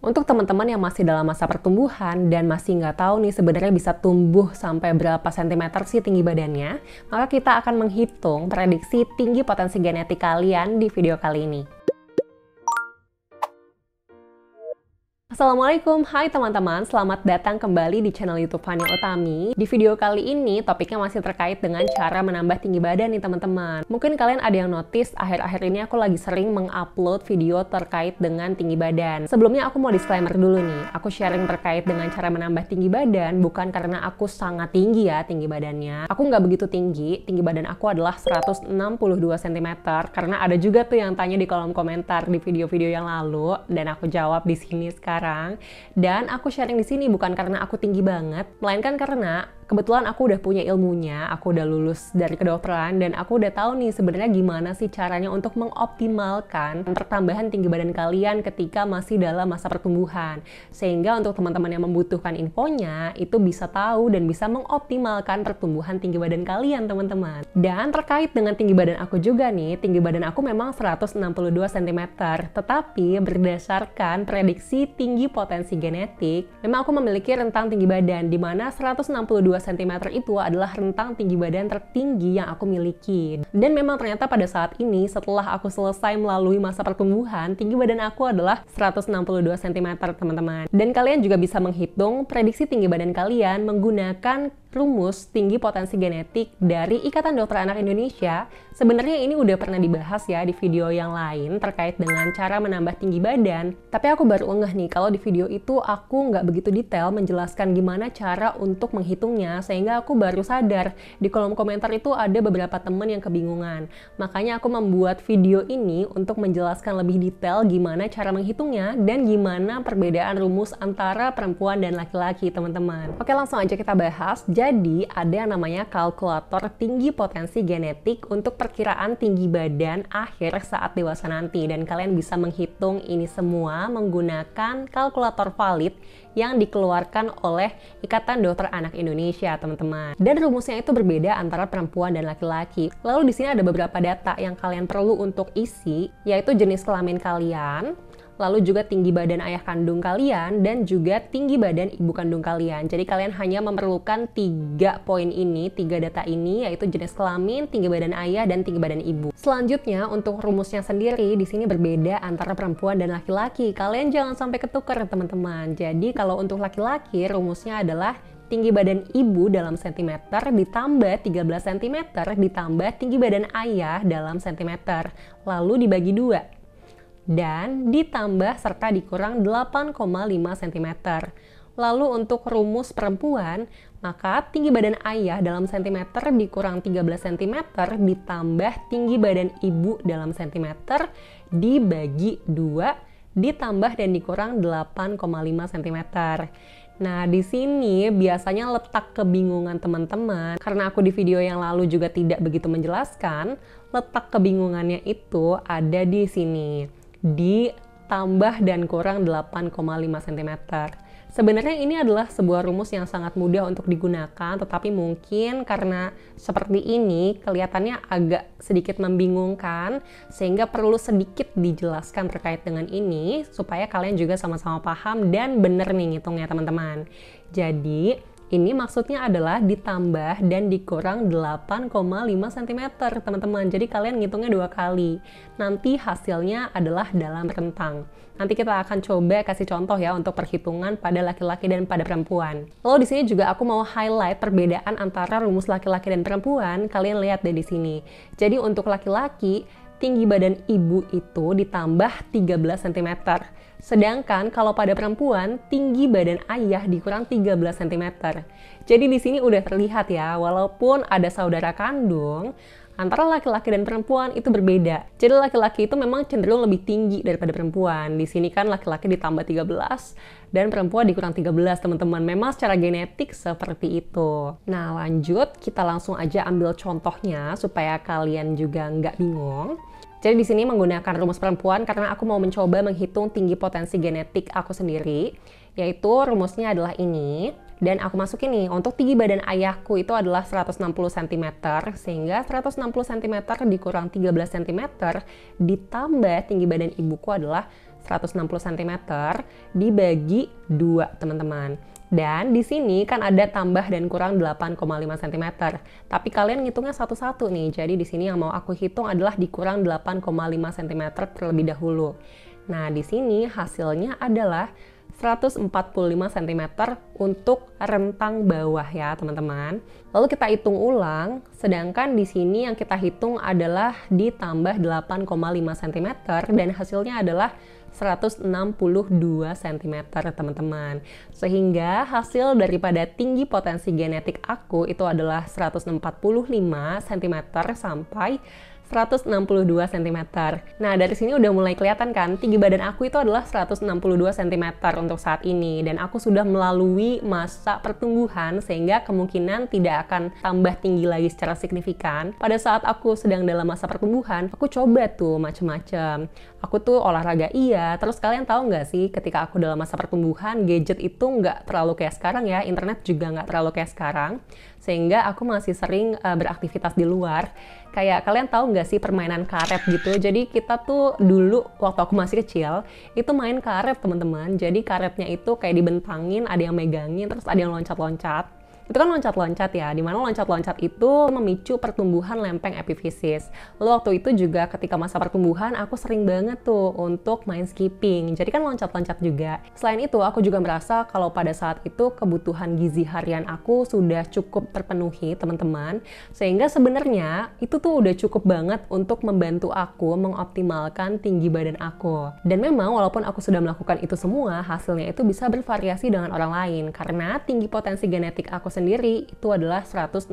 Untuk teman-teman yang masih dalam masa pertumbuhan dan masih nggak tahu nih sebenarnya bisa tumbuh sampai berapa sentimeter sih tinggi badannya, maka kita akan menghitung prediksi tinggi potensi genetik kalian di video kali ini. Assalamualaikum, hai teman-teman, selamat datang kembali di channel YouTube Fania Utami. Di video kali ini topiknya masih terkait dengan cara menambah tinggi badan nih teman-teman. Mungkin kalian ada yang notice akhir-akhir ini aku lagi sering mengupload video terkait dengan tinggi badan. Sebelumnya aku mau disclaimer dulu nih, aku sharing terkait dengan cara menambah tinggi badan bukan karena aku sangat tinggi ya tinggi badannya. Aku nggak begitu tinggi badan aku adalah 162 cm karena ada juga tuh yang tanya di kolom komentar di video-video yang lalu dan aku jawab di sini sekarang. Dan aku sharing di sini bukan karena aku tinggi banget, melainkan karena kebetulan aku udah punya ilmunya, aku udah lulus dari kedokteran dan aku udah tahu nih sebenarnya gimana sih caranya untuk mengoptimalkan pertambahan tinggi badan kalian ketika masih dalam masa pertumbuhan. Sehingga untuk teman-teman yang membutuhkan infonya itu bisa tahu dan bisa mengoptimalkan pertumbuhan tinggi badan kalian teman-teman. Dan terkait dengan tinggi badan aku juga nih, tinggi badan aku memang 162 cm, tetapi berdasarkan prediksi tinggi potensi genetik, memang aku memiliki rentang tinggi badan di mana 162 cm itu adalah rentang tinggi badan tertinggi yang aku miliki. Dan memang ternyata pada saat ini setelah aku selesai melalui masa pertumbuhan, tinggi badan aku adalah 162 cm teman-teman. Dan kalian juga bisa menghitung prediksi tinggi badan kalian menggunakan rumus tinggi potensi genetik dari Ikatan Dokter Anak Indonesia. Sebenarnya ini udah pernah dibahas ya di video yang lain terkait dengan cara menambah tinggi badan. Tapi aku baru ngeh nih kalau di video itu aku nggak begitu detail menjelaskan gimana cara untuk menghitungnya, sehingga aku baru sadar di kolom komentar itu ada beberapa temen yang kebingungan. Makanya aku membuat video ini untuk menjelaskan lebih detail gimana cara menghitungnya dan gimana perbedaan rumus antara perempuan dan laki-laki teman-teman. Oke, langsung aja kita bahas. Jadi ada yang namanya kalkulator tinggi potensi genetik untuk perkiraan tinggi badan akhir saat dewasa nanti, dan kalian bisa menghitung ini semua menggunakan kalkulator valid yang dikeluarkan oleh Ikatan Dokter Anak Indonesia teman-teman. Dan rumusnya itu berbeda antara perempuan dan laki-laki. Lalu di sini ada beberapa data yang kalian perlu untuk isi, yaitu jenis kelamin kalian, lalu juga tinggi badan ayah kandung kalian, dan juga tinggi badan ibu kandung kalian. Jadi kalian hanya memerlukan 3 poin ini, 3 data ini, yaitu jenis kelamin, tinggi badan ayah, dan tinggi badan ibu. Selanjutnya untuk rumusnya sendiri di sini berbeda antara perempuan dan laki-laki. Kalian jangan sampai ketukar teman-teman. Jadi kalau untuk laki-laki rumusnya adalah tinggi badan ibu dalam sentimeter ditambah 13 cm ditambah tinggi badan ayah dalam sentimeter. Lalu dibagi 2. Dan ditambah serta dikurang 8,5 cm. Lalu untuk rumus perempuan, maka tinggi badan ayah dalam sentimeter dikurang 13 cm ditambah tinggi badan ibu dalam sentimeter dibagi 2 ditambah dan dikurang 8,5 cm. Nah, di sini biasanya letak kebingungan teman-teman, karena aku di video yang lalu juga tidak begitu menjelaskan, letak kebingungannya itu ada di sini. Ditambah dan kurang 8,5 cm. Sebenarnya ini adalah sebuah rumus yang sangat mudah untuk digunakan, tetapi mungkin karena seperti ini kelihatannya agak sedikit membingungkan, sehingga perlu sedikit dijelaskan terkait dengan ini supaya kalian juga sama-sama paham dan bener nih ngitungnya teman-teman. Jadi ini maksudnya adalah ditambah dan dikurang 8,5 cm teman-teman. Jadi kalian ngitungnya 2 kali. Nanti hasilnya adalah dalam rentang. Nanti kita akan coba kasih contoh ya untuk perhitungan pada laki-laki dan pada perempuan. Lalu di sini juga aku mau highlight perbedaan antara rumus laki-laki dan perempuan. Kalian lihat deh di sini. Jadi untuk laki-laki, tinggi badan ibu itu ditambah 13 cm. Sedangkan kalau pada perempuan, tinggi badan ayah dikurang 13 cm. Jadi di sini udah terlihat ya, walaupun ada saudara kandung, antara laki-laki dan perempuan itu berbeda. Jadi laki-laki itu memang cenderung lebih tinggi daripada perempuan. Di sini kan laki-laki ditambah 13 dan perempuan dikurang 13 teman-teman. Memang secara genetik seperti itu. Nah lanjut, kita langsung aja ambil contohnya supaya kalian juga nggak bingung. Jadi di sini menggunakan rumus perempuan karena aku mau mencoba menghitung tinggi potensi genetik aku sendiri, yaitu rumusnya adalah ini. Dan aku masukin nih, untuk tinggi badan ayahku itu adalah 160 cm, sehingga 160 cm dikurang 13 cm ditambah tinggi badan ibuku adalah 160 cm dibagi 2, teman-teman. Dan di sini kan ada tambah dan kurang 8,5 cm. Tapi kalian ngitungnya satu-satu nih. Jadi di sini yang mau aku hitung adalah dikurang 8,5 cm terlebih dahulu. Nah, di sini hasilnya adalah 145 cm untuk rentang bawah ya, teman-teman. Lalu kita hitung ulang, sedangkan di sini yang kita hitung adalah ditambah 8,5 cm dan hasilnya adalah 162 cm, teman-teman. Sehingga hasil daripada tinggi potensi genetik aku itu adalah 145 cm sampai 162 cm. Nah, dari sini udah mulai kelihatan kan, tinggi badan aku itu adalah 162 cm untuk saat ini. Dan aku sudah melalui masa pertumbuhan, sehingga kemungkinan tidak akan tambah tinggi lagi secara signifikan. Pada saat aku sedang dalam masa pertumbuhan, aku coba tuh macem-macem. Aku tuh olahraga iya, terus kalian tahu nggak sih, ketika aku dalam masa pertumbuhan, gadget itu nggak terlalu kayak sekarang ya, internet juga nggak terlalu kayak sekarang. Sehingga aku masih sering beraktivitas di luar. Kayak kalian tahu nggak sih permainan karet gitu? Jadi kita tuh dulu waktu aku masih kecil itu main karet, teman-teman. Jadi karetnya itu kayak dibentangin, ada yang megangin, terus ada yang loncat-loncat. Itu kan loncat-loncat ya, dimana loncat-loncat itu memicu pertumbuhan lempeng epifisis. Lalu waktu itu juga ketika masa pertumbuhan aku sering banget tuh untuk main skipping, jadi kan loncat-loncat juga. Selain itu aku juga merasa kalau pada saat itu kebutuhan gizi harian aku sudah cukup terpenuhi, teman-teman. Sehingga sebenarnya itu tuh udah cukup banget untuk membantu aku mengoptimalkan tinggi badan aku. Dan memang walaupun aku sudah melakukan itu semua, hasilnya itu bisa bervariasi dengan orang lain, karena tinggi potensi genetik aku sendiri itu adalah 162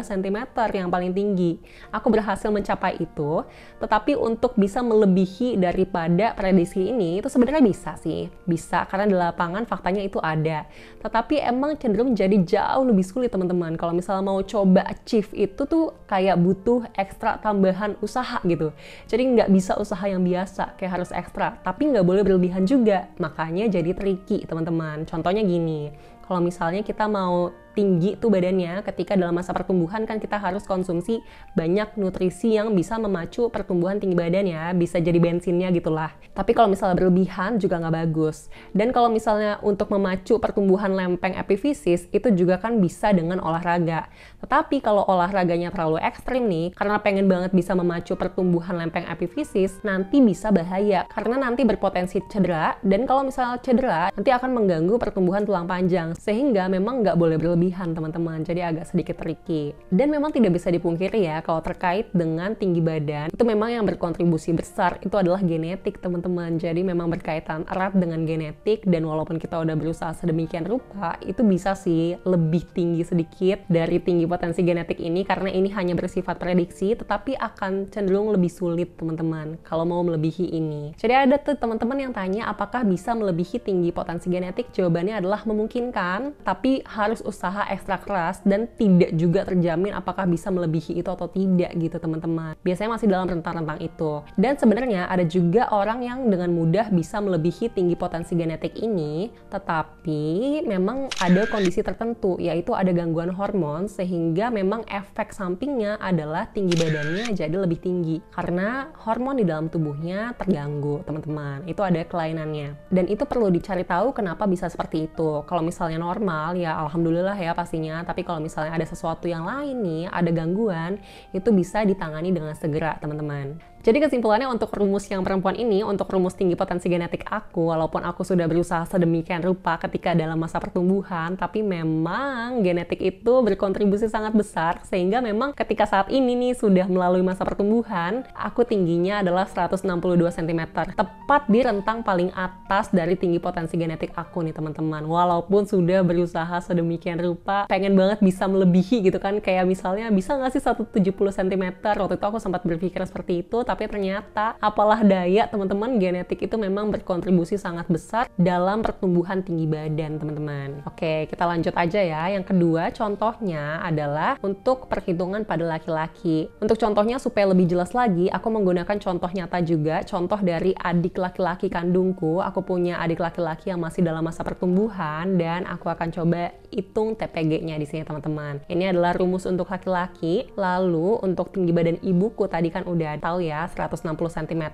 cm yang paling tinggi. Aku berhasil mencapai itu, tetapi untuk bisa melebihi daripada prediksi ini itu sebenarnya bisa sih. Bisa, karena di lapangan faktanya itu ada. Tetapi emang cenderung jadi jauh lebih sulit, teman-teman. Kalau misalnya mau coba achieve itu tuh kayak butuh ekstra tambahan usaha gitu. Jadi nggak bisa usaha yang biasa, kayak harus ekstra. Tapi nggak boleh berlebihan juga. Makanya jadi tricky, teman-teman. Contohnya gini. Kalau misalnya kita mau tinggi tuh badannya, ketika dalam masa pertumbuhan kan kita harus konsumsi banyak nutrisi yang bisa memacu pertumbuhan tinggi badan ya, bisa jadi bensinnya gitulah. Tapi kalau misalnya berlebihan juga nggak bagus. Dan kalau misalnya untuk memacu pertumbuhan lempeng epifisis, itu juga kan bisa dengan olahraga. Tetapi kalau olahraganya terlalu ekstrim nih, karena pengen banget bisa memacu pertumbuhan lempeng epifisis, nanti bisa bahaya. Karena nanti berpotensi cedera, dan kalau misalnya cedera, nanti akan mengganggu pertumbuhan tulang panjang. Sehingga memang nggak boleh berlebihan, teman-teman. Jadi agak sedikit tricky. Dan memang tidak bisa dipungkiri ya, kalau terkait dengan tinggi badan, itu memang yang berkontribusi besar itu adalah genetik, teman-teman. Jadi memang berkaitan erat dengan genetik, dan walaupun kita udah berusaha sedemikian rupa, itu bisa sih lebih tinggi sedikit dari tinggi potensi genetik ini, karena ini hanya bersifat prediksi, tetapi akan cenderung lebih sulit, teman-teman, kalau mau melebihi ini. Jadi ada tuh teman-teman yang tanya apakah bisa melebihi tinggi potensi genetik. Jawabannya adalah memungkinkan, tapi harus usaha ekstra keras dan tidak juga terjamin apakah bisa melebihi itu atau tidak gitu, teman-teman. Biasanya masih dalam rentang-rentang itu. Dan sebenarnya ada juga orang yang dengan mudah bisa melebihi tinggi potensi genetik ini, tetapi memang ada kondisi tertentu, yaitu ada gangguan hormon, sehingga memang efek sampingnya adalah tinggi badannya jadi lebih tinggi karena hormon di dalam tubuhnya terganggu, teman-teman. Itu ada kelainannya. Dan itu perlu dicari tahu kenapa bisa seperti itu. Kalau misalnya normal ya alhamdulillah ya pastinya, tapi kalau misalnya ada sesuatu yang lain nih, ada gangguan, itu bisa ditangani dengan segera, teman-teman. Jadi kesimpulannya untuk rumus yang perempuan ini, untuk rumus tinggi potensi genetik aku, walaupun aku sudah berusaha sedemikian rupa ketika dalam masa pertumbuhan, tapi memang genetik itu berkontribusi sangat besar, sehingga memang ketika saat ini nih sudah melalui masa pertumbuhan, aku tingginya adalah 162 cm, tepat di rentang paling atas dari tinggi potensi genetik aku nih, teman-teman. Walaupun sudah berusaha sedemikian rupa, pengen banget bisa melebihi gitu kan, kayak misalnya bisa nggak sih 170 cm, waktu itu aku sempat berpikir seperti itu, tapi ternyata apalah daya, teman-teman, genetik itu memang berkontribusi sangat besar dalam pertumbuhan tinggi badan, teman-teman. Oke, kita lanjut aja ya. Yang kedua contohnya adalah untuk perhitungan pada laki-laki. Untuk contohnya supaya lebih jelas lagi, aku menggunakan contoh nyata juga, contoh dari adik laki-laki kandungku. Aku punya adik laki-laki yang masih dalam masa pertumbuhan, dan aku akan coba hitung TPG-nya di sini teman-teman. Ini adalah rumus untuk laki-laki. Lalu untuk tinggi badan ibuku tadi kan udah tahu ya, 160 cm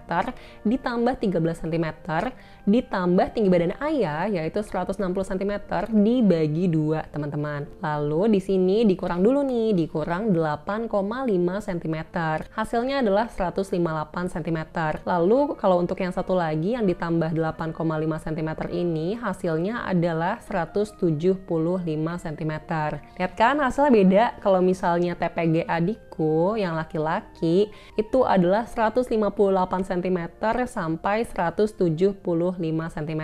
ditambah 13 cm ditambah tinggi badan ayah yaitu 160 cm dibagi 2 teman-teman. Lalu di sini dikurang dulu nih, dikurang 8,5 cm. Hasilnya adalah 158 cm. Lalu kalau untuk yang satu lagi yang ditambah 8,5 cm ini hasilnya adalah 175 cm. Lihat kan hasilnya beda. Kalau misalnya TPG adikku yang laki-laki itu adalah 158 cm sampai 175 cm.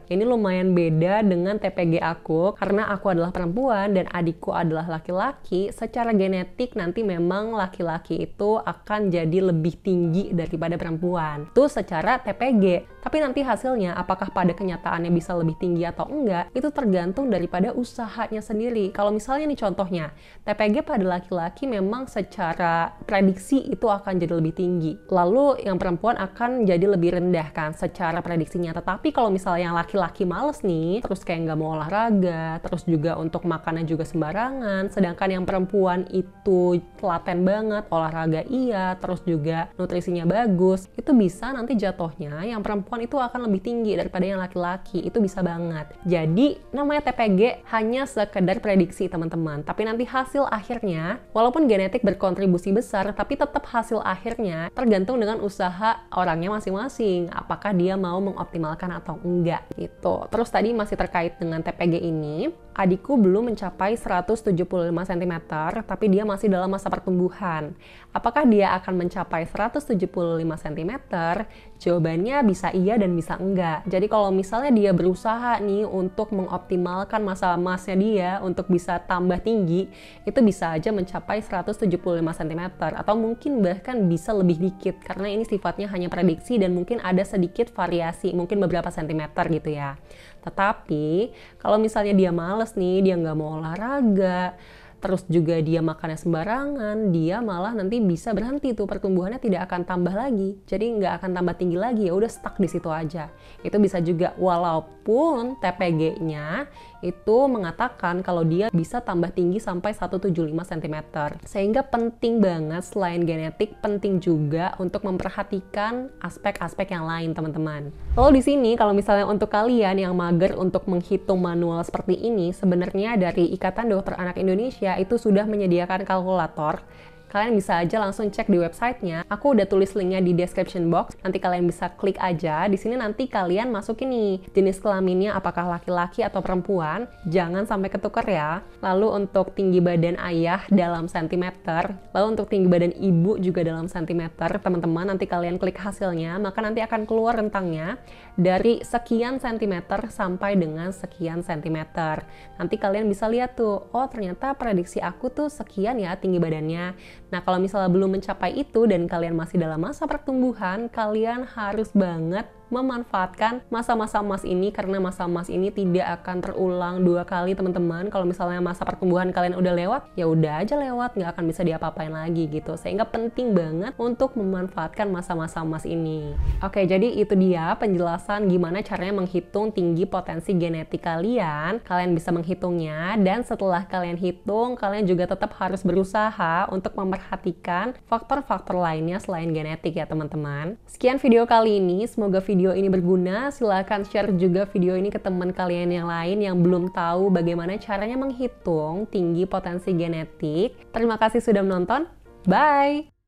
Ini lumayan beda dengan TPG aku karena aku adalah perempuan dan adikku adalah laki-laki. Secara genetik nanti memang laki-laki itu akan jadi lebih tinggi daripada perempuan. Itu secara TPG. Tapi nanti hasilnya apakah pada kenyataannya bisa lebih tinggi atau enggak, itu tergantung daripada usahanya sendiri. Kalau misalnya nih contohnya, TPG pada laki-laki memang secara prediksi itu akan jadi lebih tinggi. Lalu yang perempuan akan jadi lebih rendah kan secara prediksinya. Tetapi kalau misalnya yang laki-laki males nih, terus kayak nggak mau olahraga, terus juga untuk makannya juga sembarangan, sedangkan yang perempuan itu telaten banget, olahraga iya, terus juga nutrisinya bagus, itu bisa nanti jatuhnya yang perempuan itu akan lebih tinggi daripada yang laki-laki. Itu bisa banget. Jadi namanya TPG hanya sekedar prediksi teman-teman, tapi nanti hasil akhirnya walaupun genetik berkontribusi besar, tapi tetap hasil akhirnya tergantung dengan usaha orangnya masing-masing, apakah dia mau mengoptimalkan atau enggak gitu. Terus tadi masih terkait dengan TPG ini, adikku belum mencapai 175 cm, tapi dia masih dalam masa pertumbuhan. Apakah dia akan mencapai 175 cm? Jawabannya bisa iya dan bisa enggak. Jadi kalau misalnya dia berusaha nih untuk mengoptimalkan masa emasnya dia untuk bisa tambah tinggi, itu bisa aja mencapai 175 cm atau mungkin bahkan bisa lebih dikit karena ini sifatnya hanya prediksi dan mungkin ada sedikit variasi, mungkin beberapa sentimeter gitu ya. Tetapi kalau misalnya dia males nih, dia nggak mau olahraga, terus juga dia makannya sembarangan, dia malah nanti bisa berhenti tuh, pertumbuhannya tidak akan tambah lagi, jadi nggak akan tambah tinggi lagi, ya udah stuck di situ aja. Itu bisa juga walaupun TPG-nya itu mengatakan kalau dia bisa tambah tinggi sampai 175 cm. Sehingga penting banget selain genetik, penting juga untuk memperhatikan aspek-aspek yang lain teman-teman. Lalu di sini kalau misalnya untuk kalian yang mager untuk menghitung manual seperti ini, sebenarnya dari Ikatan Dokter Anak Indonesia itu sudah menyediakan kalkulator. Kalian bisa aja langsung cek di websitenya. Aku udah tulis linknya di description box. Nanti kalian bisa klik aja. Di sini nanti kalian masukin nih jenis kelaminnya apakah laki-laki atau perempuan. Jangan sampai ketukar ya. Lalu untuk tinggi badan ayah dalam sentimeter. Lalu untuk tinggi badan ibu juga dalam sentimeter. Teman-teman nanti kalian klik hasilnya. Maka nanti akan keluar rentangnya dari sekian sentimeter sampai dengan sekian sentimeter. Nanti kalian bisa lihat tuh. Oh ternyata prediksi aku tuh sekian ya tinggi badannya. Nah, kalau misalnya belum mencapai itu dan kalian masih dalam masa pertumbuhan, kalian harus banget memanfaatkan masa-masa emas ini karena masa emas ini tidak akan terulang 2 kali teman-teman. Kalau misalnya masa pertumbuhan kalian udah lewat, ya udah aja lewat, nggak akan bisa diapa-apain lagi gitu. Sehingga penting banget untuk memanfaatkan masa-masa emas ini. Oke, jadi itu dia penjelasan gimana caranya menghitung tinggi potensi genetik kalian. Kalian bisa menghitungnya dan setelah kalian hitung, kalian juga tetap harus berusaha untuk memperhatikan faktor-faktor lainnya selain genetik ya teman-teman. Sekian video kali ini, semoga video ini berguna. Silahkan share juga video ini ke teman kalian yang lain yang belum tahu bagaimana caranya menghitung tinggi potensi genetik. Terima kasih sudah menonton. Bye!